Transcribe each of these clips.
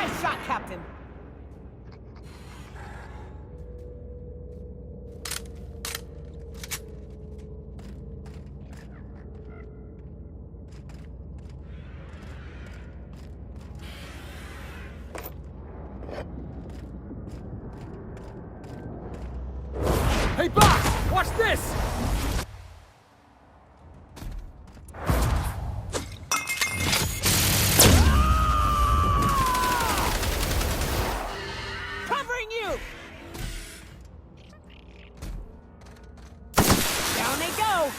Nice shot, Captain. Hey, boss! Watch this! Covering you! Down they go!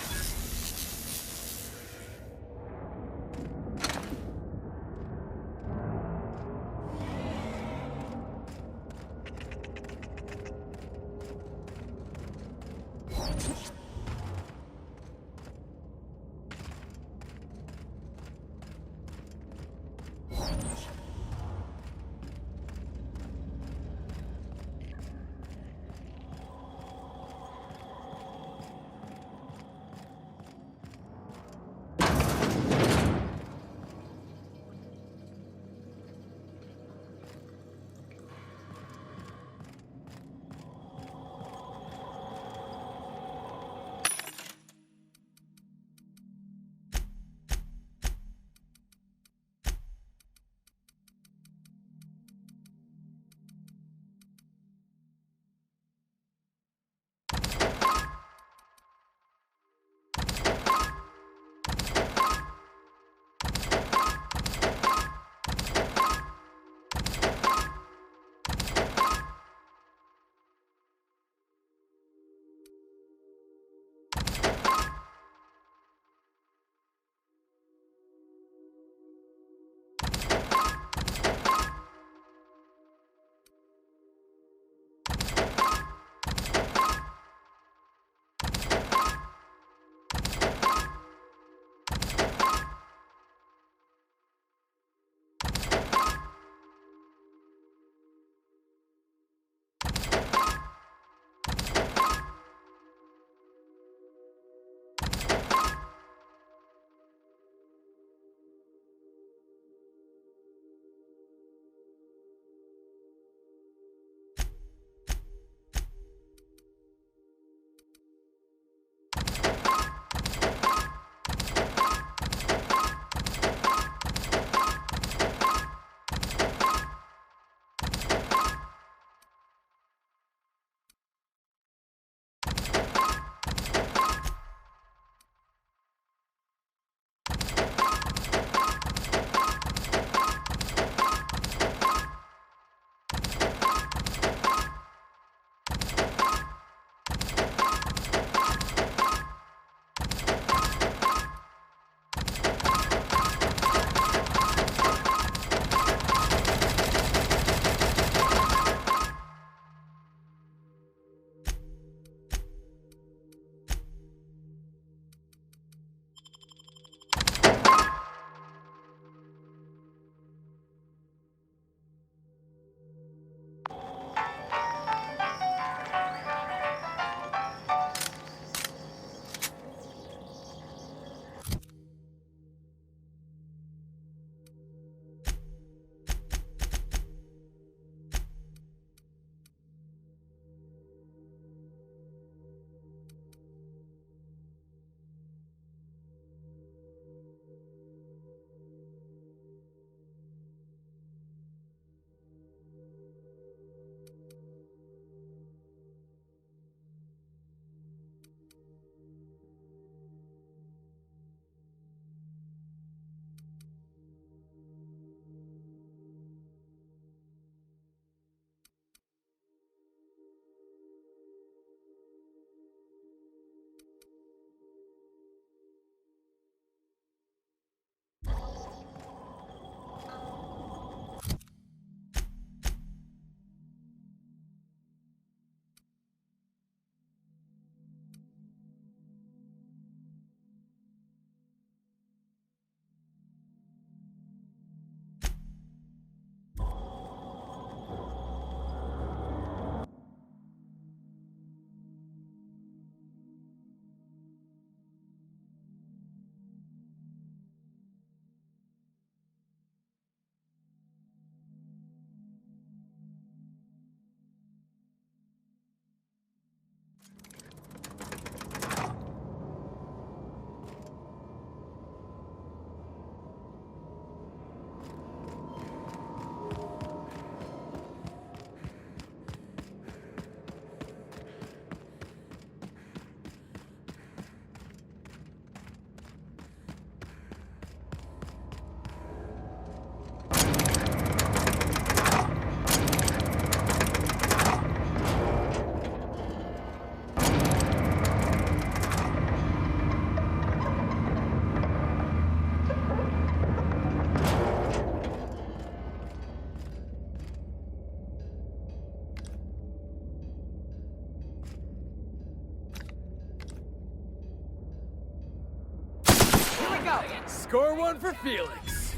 Score one for Felix.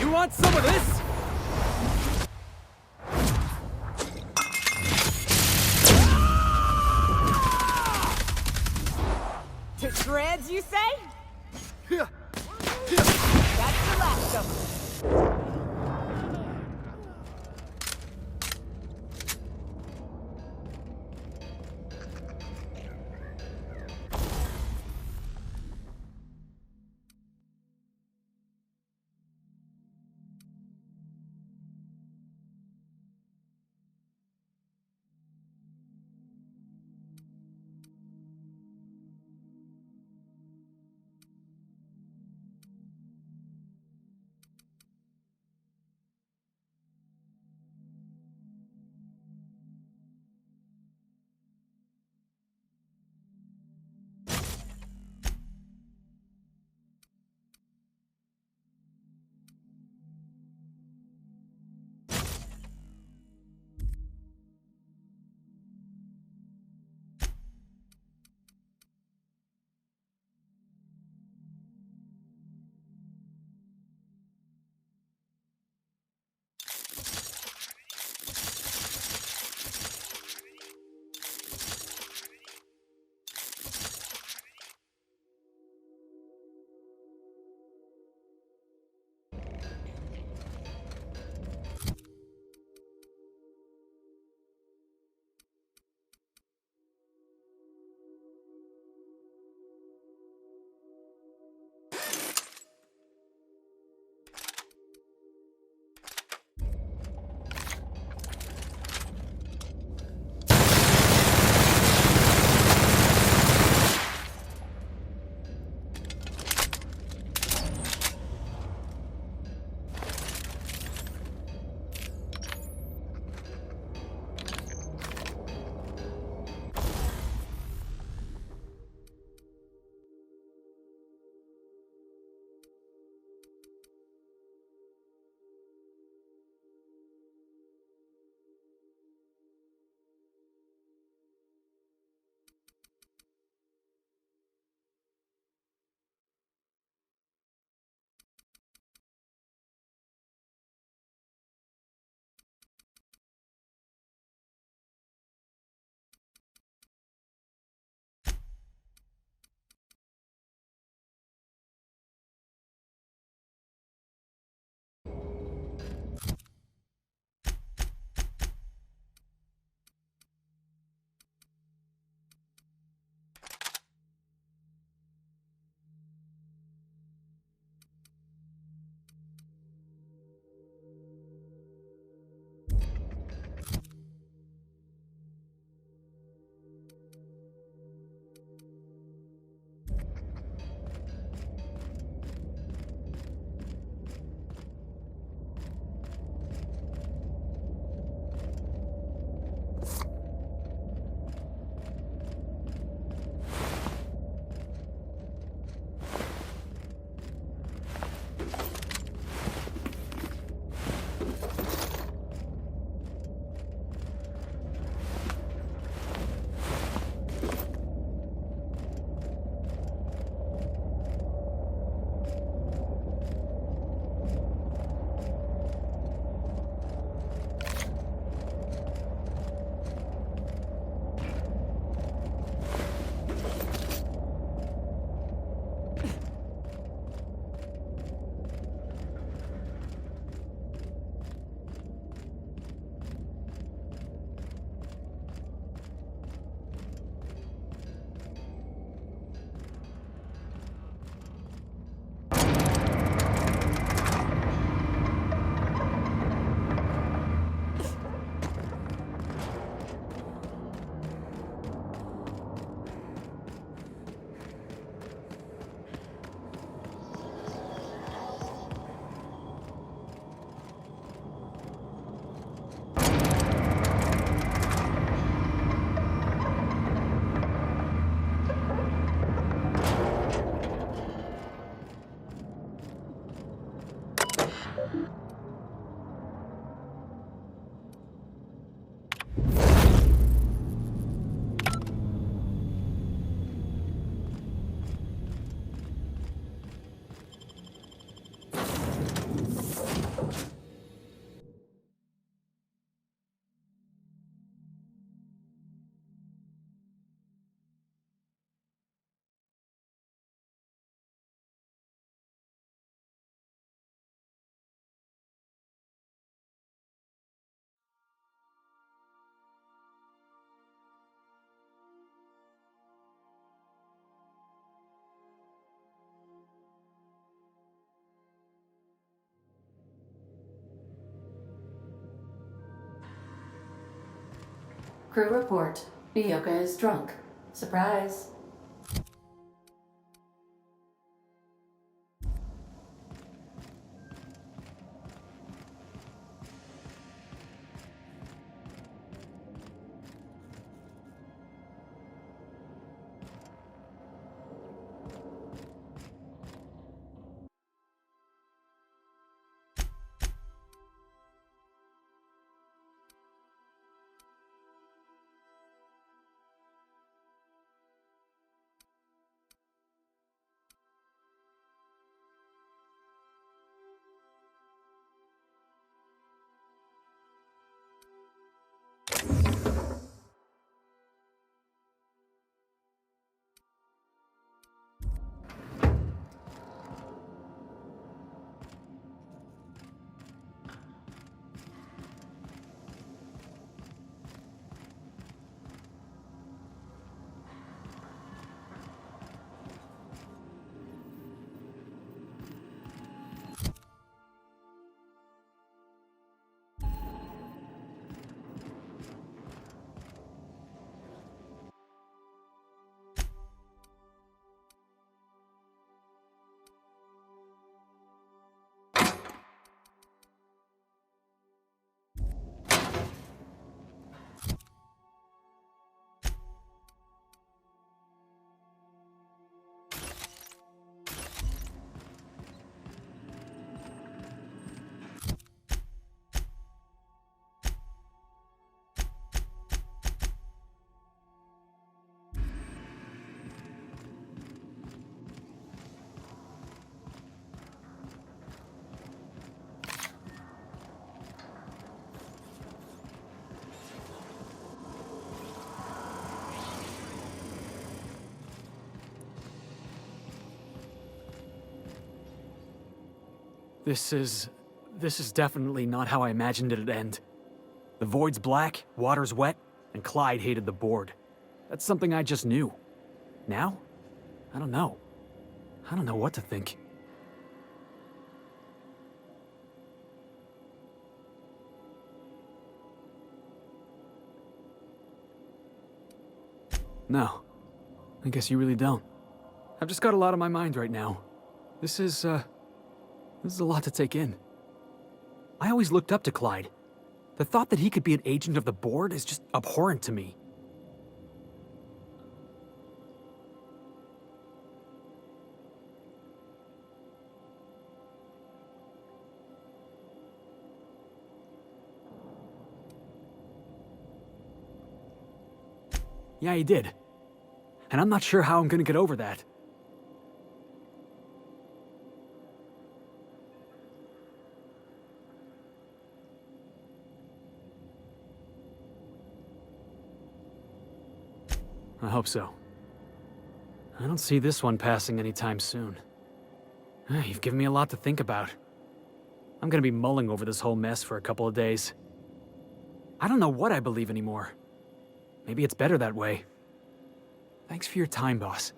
You want some of this? To shreds, you say? Yeah. That's the last of them. Crew report. Bioka is drunk. Surprise. This is definitely not how I imagined it'd end. The void's black, water's wet, and Clyde hated the board. That's something I just knew. Now? I don't know. I don't know what to think. No. I guess you really don't. I've just got a lot on my mind right now. This is a lot to take in. I always looked up to Clyde. The thought that he could be an agent of the board is just abhorrent to me. Yeah, he did. And I'm not sure how I'm gonna get over that. I hope so. I don't see this one passing anytime soon. You've given me a lot to think about. I'm gonna be mulling over this whole mess for a couple of days. I don't know what I believe anymore. Maybe it's better that way. Thanks for your time, boss.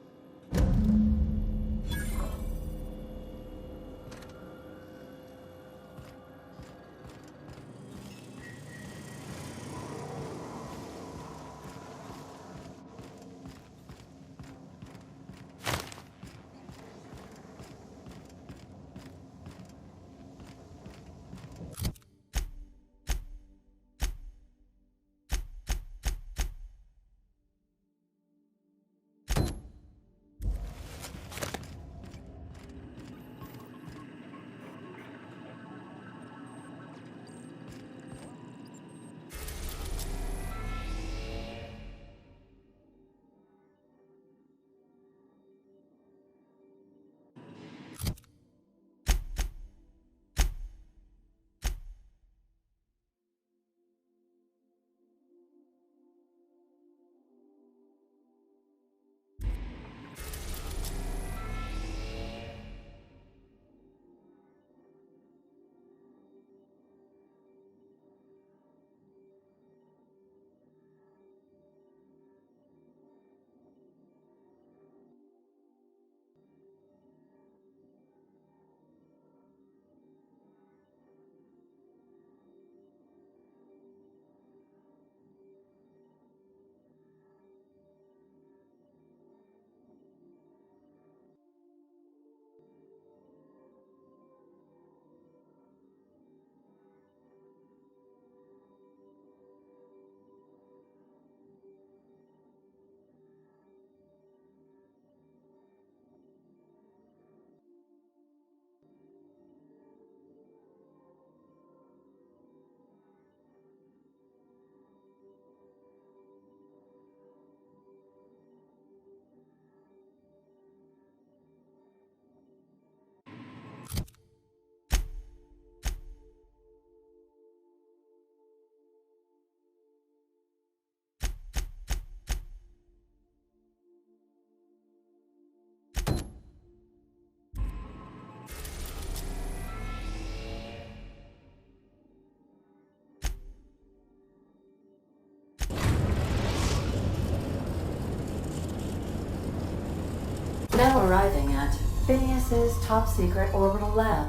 now arriving at Phineas's top secret orbital lab.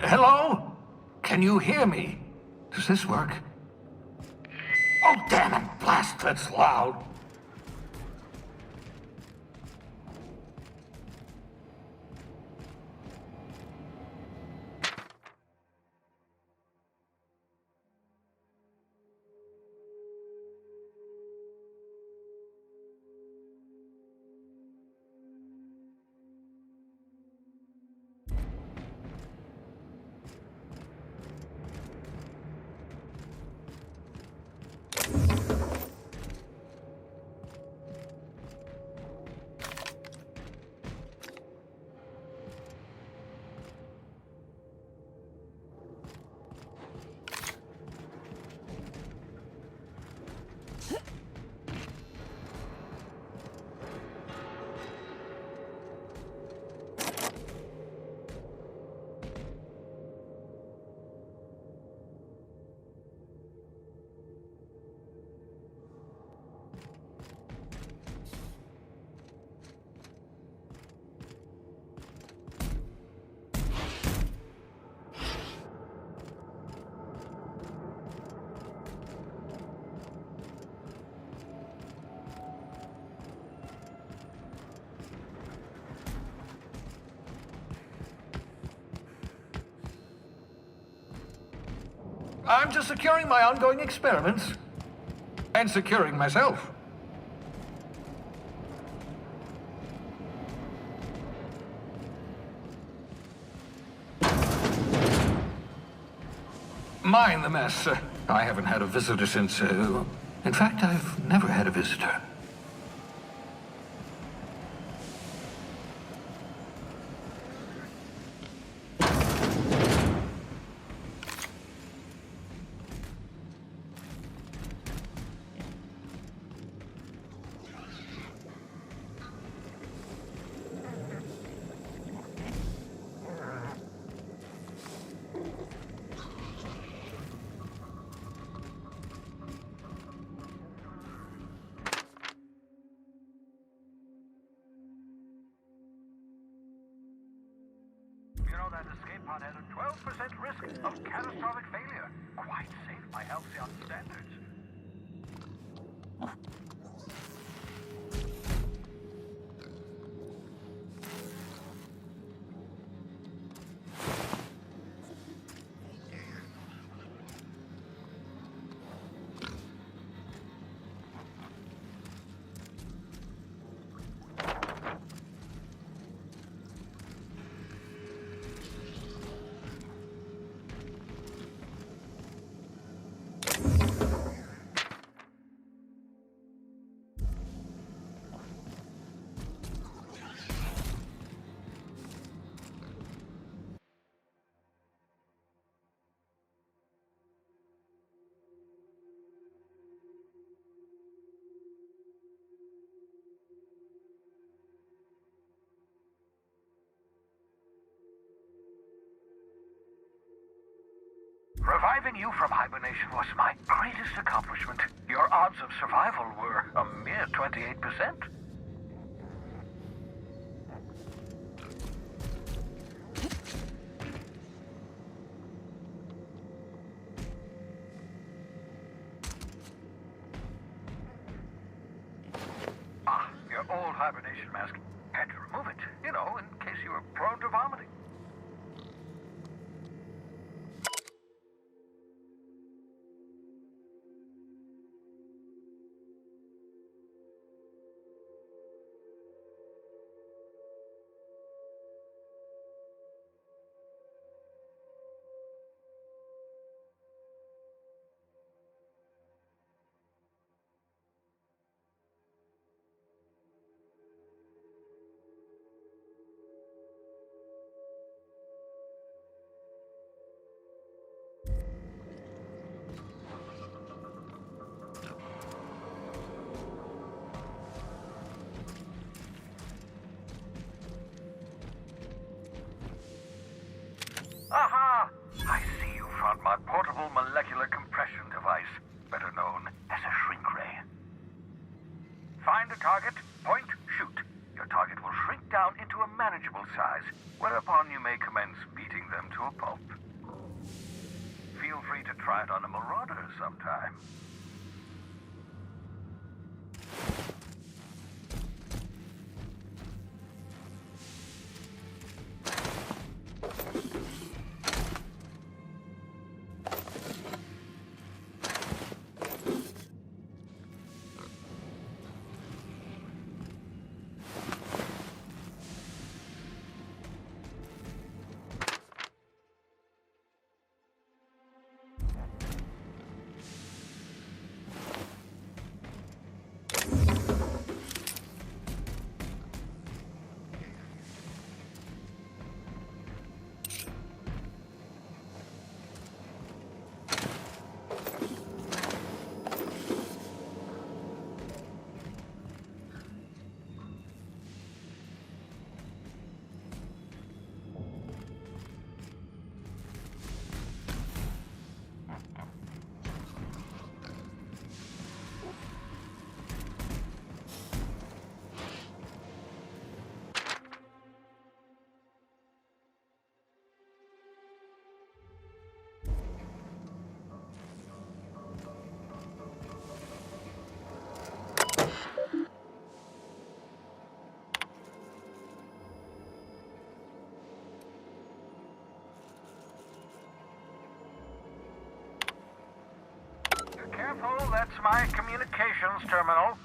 Hello? Can you hear me? Does this work? Oh, damn it! Blast, that's loud. I'm just securing my ongoing experiments. And securing myself. Mind the mess. I haven't had a visitor since... in fact, I've never had a visitor. You know that escape pod has a 12% risk of catastrophic failure. Quite safe by Halcyon standards. Reviving you from hibernation was my greatest accomplishment. Your odds of survival were a mere 28%. Ah, your old hibernation mask. Had to remove it, you know, in case you were prone to vomiting. Aha! I see you found my portable molecular compression device, better known as a shrink ray. Find a target, point, shoot. Your target will shrink down into a manageable size, whereupon you may commence beating them to a pulp. Feel free to try it on a marauder sometime. Careful, that's my communications terminal.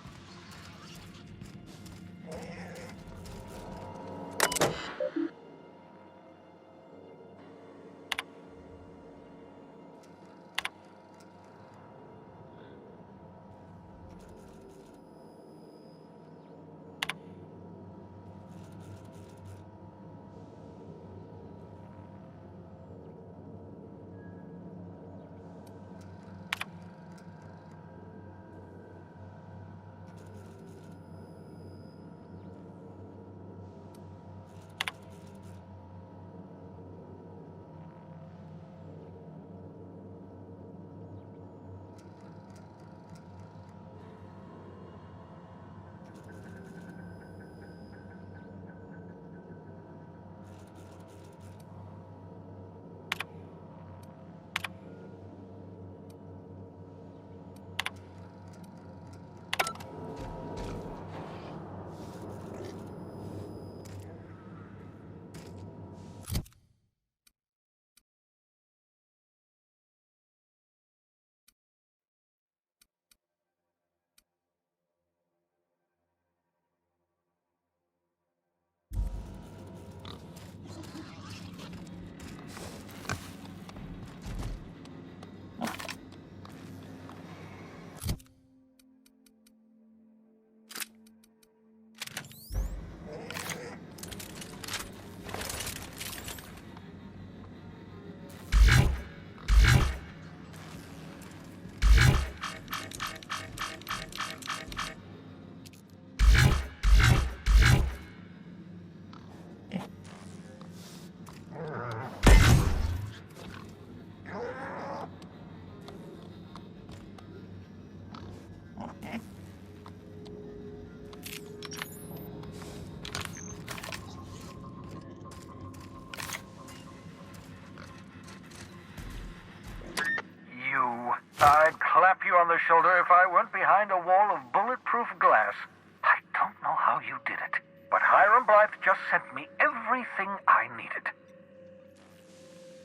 I'd clap you on the shoulder if I weren't behind a wall of bulletproof glass. I don't know how you did it, but Hiram Blythe just sent me everything I needed.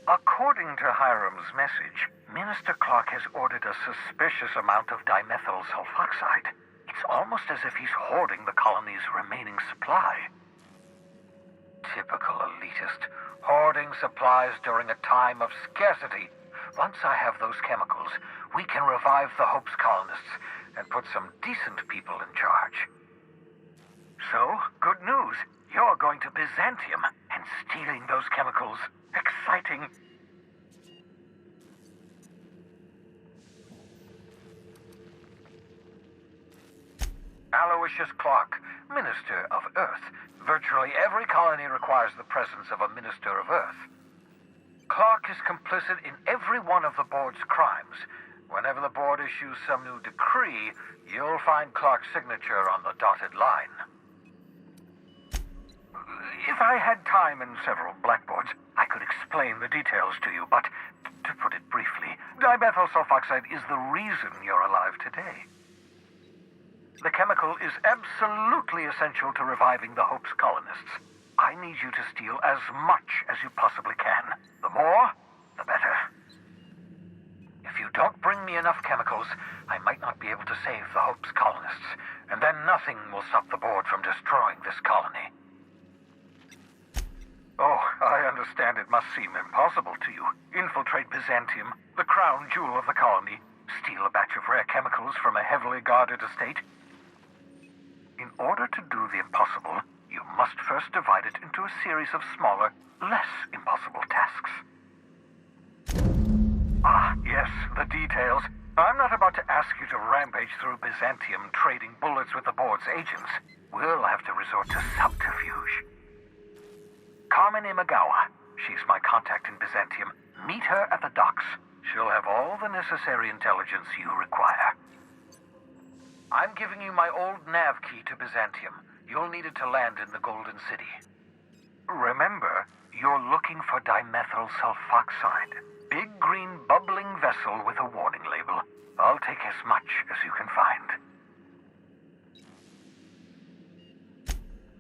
According to Hiram's message, Minister Clark has ordered a suspicious amount of dimethyl sulfoxide. It's almost as if he's hoarding the colony's remaining supply. Typical elitist, hoarding supplies during a time of scarcity. Once I have those chemicals, we can revive the Hope's colonists and put some decent people in charge. So, good news. You're going to Byzantium and stealing those chemicals. Exciting. Aloysius Clark, Minister of Earth. Virtually every colony requires the presence of a Minister of Earth. Clark is complicit in every one of the board's crimes. Whenever the board issues some new decree, you'll find Clark's signature on the dotted line. If I had time and several blackboards, I could explain the details to you, but to put it briefly, dimethyl sulfoxide is the reason you're alive today. The chemical is absolutely essential to reviving the Hope's colonists. I need you to steal as much as you possibly can. The more, the better. If you don't bring me enough chemicals, I might not be able to save the Hope's colonists, and then nothing will stop the board from destroying this colony. Oh, I understand it must seem impossible to you. Infiltrate Byzantium, the crown jewel of the colony, steal a batch of rare chemicals from a heavily guarded estate. In order to do the impossible, you must first divide it into a series of smaller, less impossible tasks. Ah, yes, the details. I'm not about to ask you to rampage through Byzantium trading bullets with the board's agents. We'll have to resort to subterfuge. Carmen Imagawa. She's my contact in Byzantium. Meet her at the docks. She'll have all the necessary intelligence you require. I'm giving you my old nav key to Byzantium. You'll need it to land in the Golden City. Remember, you're looking for dimethyl sulfoxide. Big green bubbling vessel with a warning label. I'll take as much as you can find.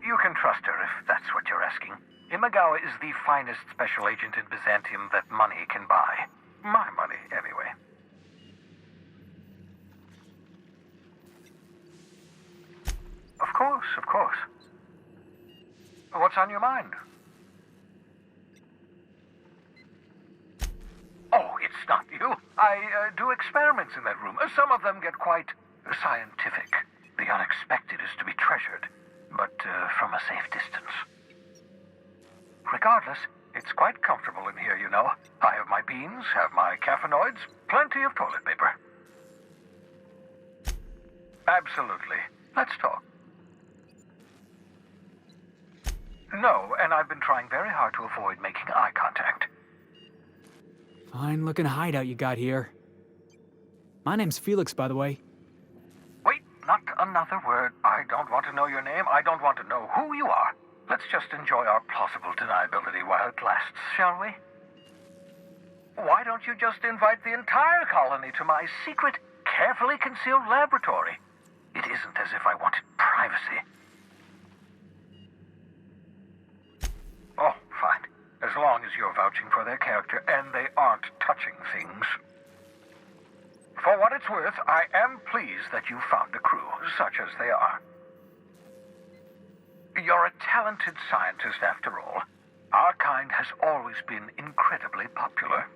You can trust her if that's what you're asking. Imagawa is the finest special agent in Byzantium that money can buy. My money, anyway. Of course, of course. What's on your mind? Oh, it's not you. I do experiments in that room. Some of them get quite scientific. The unexpected is to be treasured, but from a safe distance. Regardless, it's quite comfortable in here, you know. I have my beans, have my caffeinoids, plenty of toilet paper. Absolutely. Let's talk. No, and I've been trying very hard to avoid making eye contact. Fine looking hideout you got here. My name's Felix, by the way. Wait, not another word. I don't want to know your name. I don't want to know who you are. Let's just enjoy our plausible deniability while it lasts, shall we? Why don't you just invite the entire colony to my secret, carefully concealed laboratory? It isn't as if I wanted privacy. Oh, fine. As long as you're vouching for their character and they aren't touching things. For what it's worth, I am pleased that you found a crew, such as they are. You're a talented scientist, after all. Our kind has always been incredibly popular.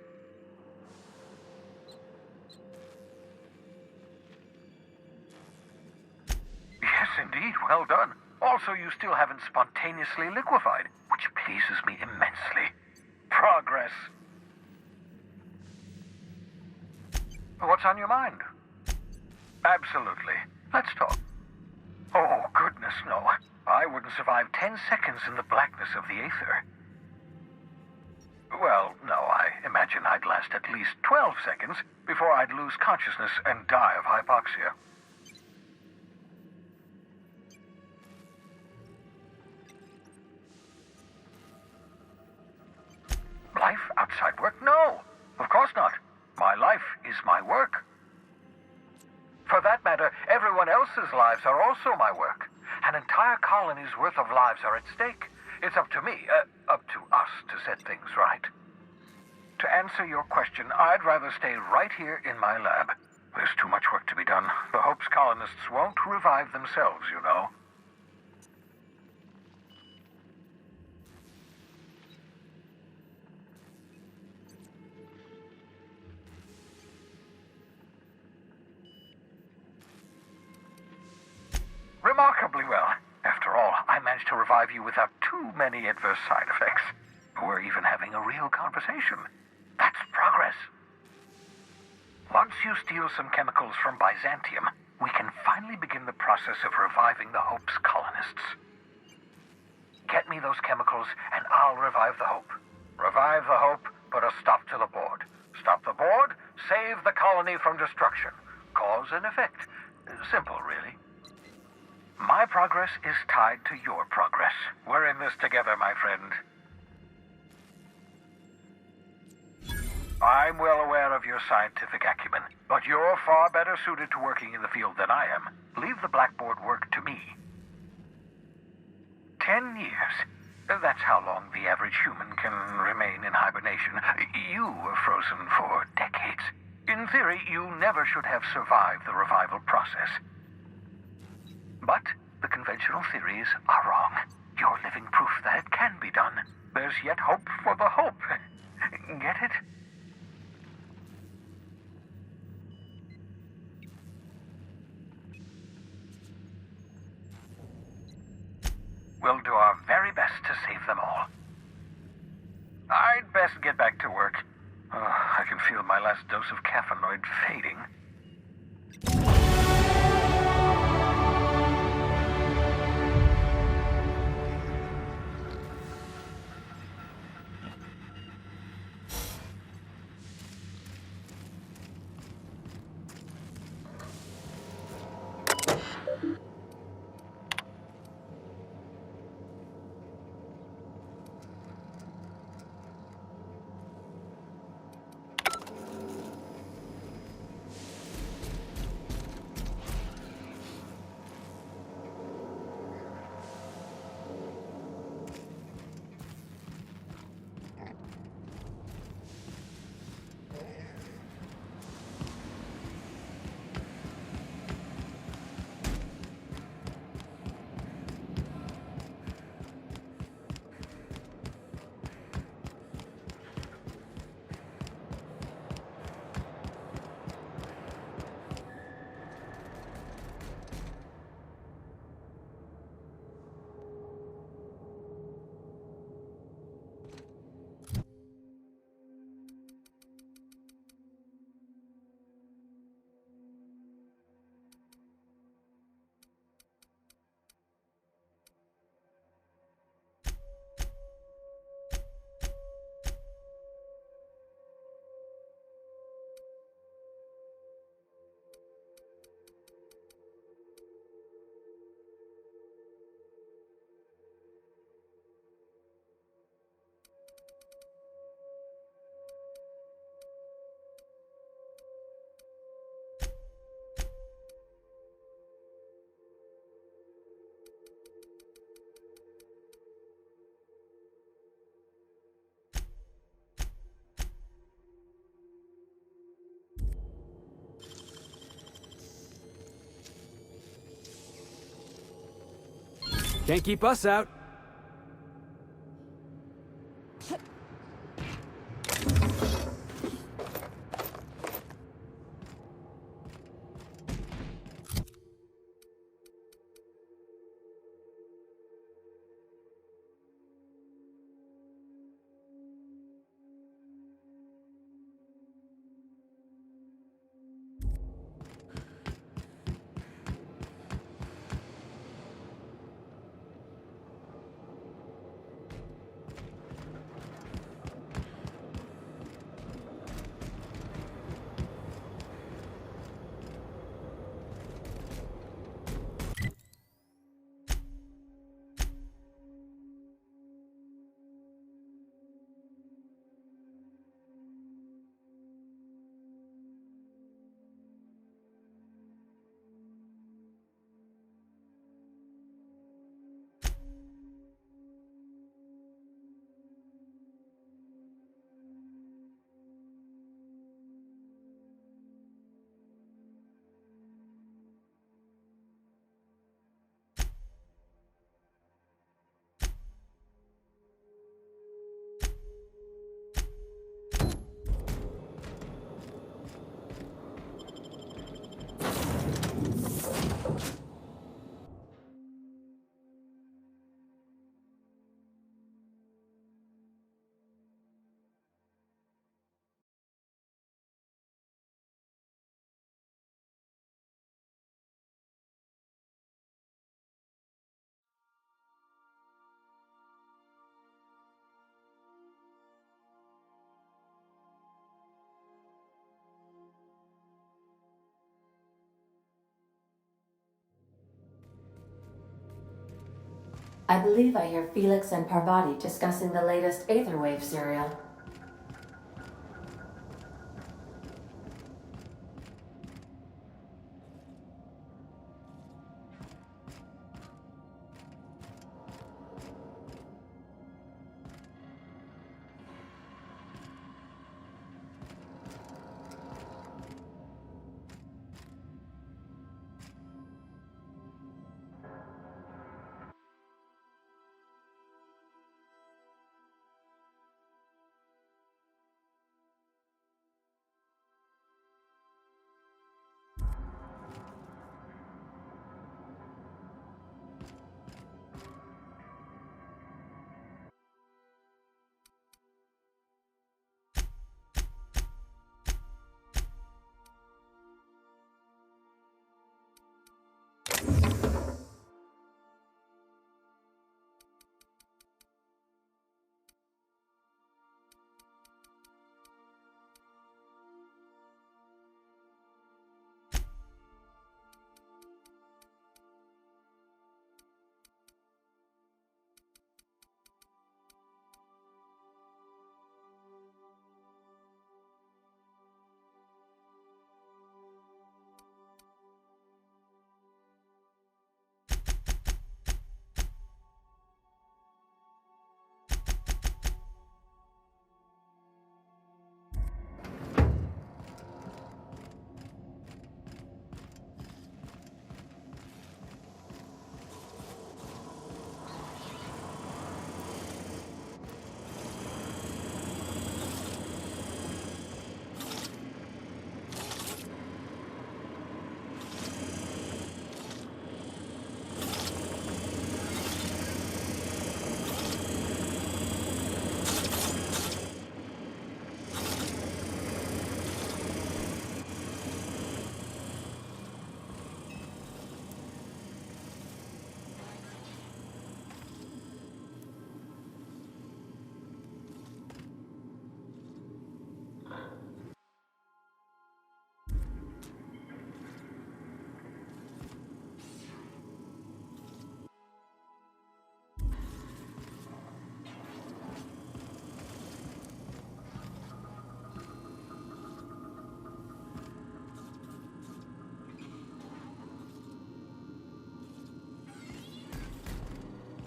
Yes, indeed. Well done. Also, you still haven't spontaneously liquefied, which pleases me immensely. Progress. What's on your mind? Absolutely. Let's talk. Oh, goodness, no. I wouldn't survive 10 seconds in the blackness of the aether. Well, no, I imagine I'd last at least 12 seconds before I'd lose consciousness and die of hypoxia. Life outside work? No, of course not. My life is my work. For that matter, everyone else's lives are also my work. An entire colony's worth of lives are at stake. It's up to me, up to us to set things right. To answer your question, I'd rather stay right here in my lab. There's too much work to be done. The Hope's colonists won't revive themselves, you know. Remarkably well. After all, I managed to revive you without too many adverse side effects. We're even having a real conversation. That's progress. Once you steal some chemicals from Byzantium, we can finally begin the process of reviving the Hope's colonists. Get me those chemicals, and I'll revive the Hope. Revive the Hope, put a stop to the board. Stop the board, save the colony from destruction. Cause and effect. Simple, really. My progress is tied to your progress. We're in this together, my friend. I'm well aware of your scientific acumen, but you're far better suited to working in the field than I am. Leave the blackboard work to me. 10 years. That's how long the average human can remain in hibernation. You were frozen for decades. In theory, you never should have survived the revival process. But the conventional theories are wrong. You're living proof that it can be done. There's yet hope for the Hope. Get it? We'll do our very best to save them all. I'd best get back to work. I can feel my last dose of caffeinoid fading. Can't keep us out. I believe I hear Felix and Parvati discussing the latest Aetherwave serial.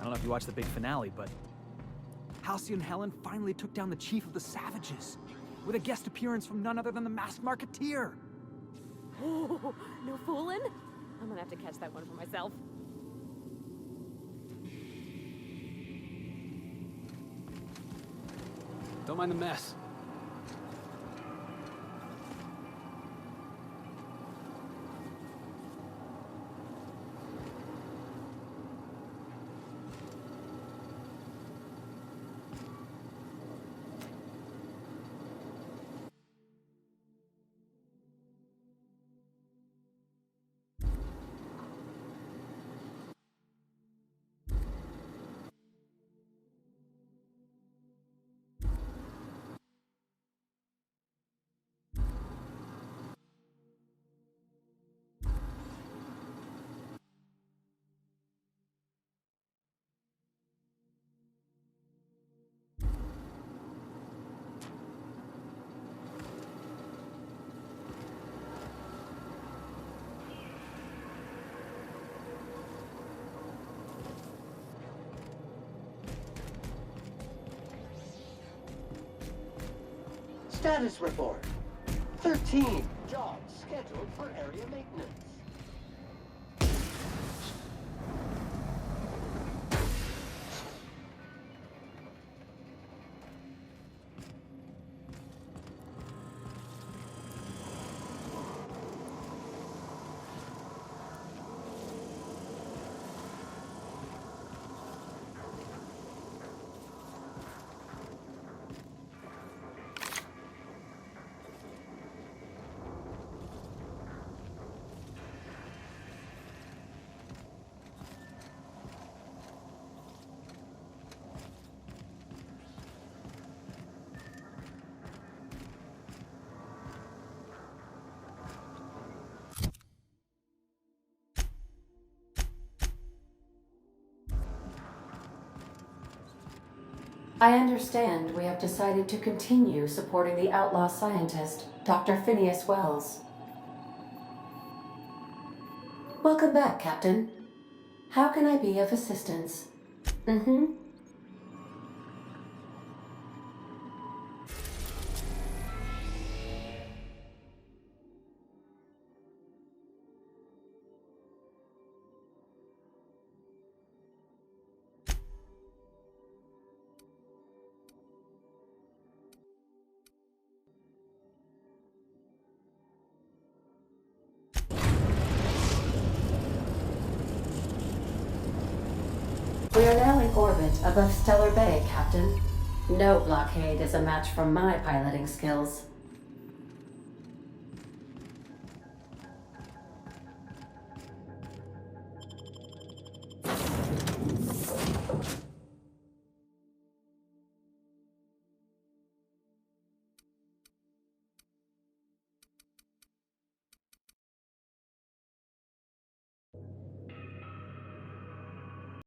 I don't know if you watched the big finale, but Halcyon Helen finally took down the chief of the Savages with a guest appearance from none other than the Masked Marketeer. Oh, no fooling? I'm gonna have to catch that one for myself. Don't mind the mess. Status report. 13 jobs scheduled for area maintenance. I understand we have decided to continue supporting the outlaw scientist, Dr. Phineas Wells. Welcome back, Captain. How can I be of assistance? We are now in orbit above Stellar Bay, Captain. No blockade is a match for my piloting skills.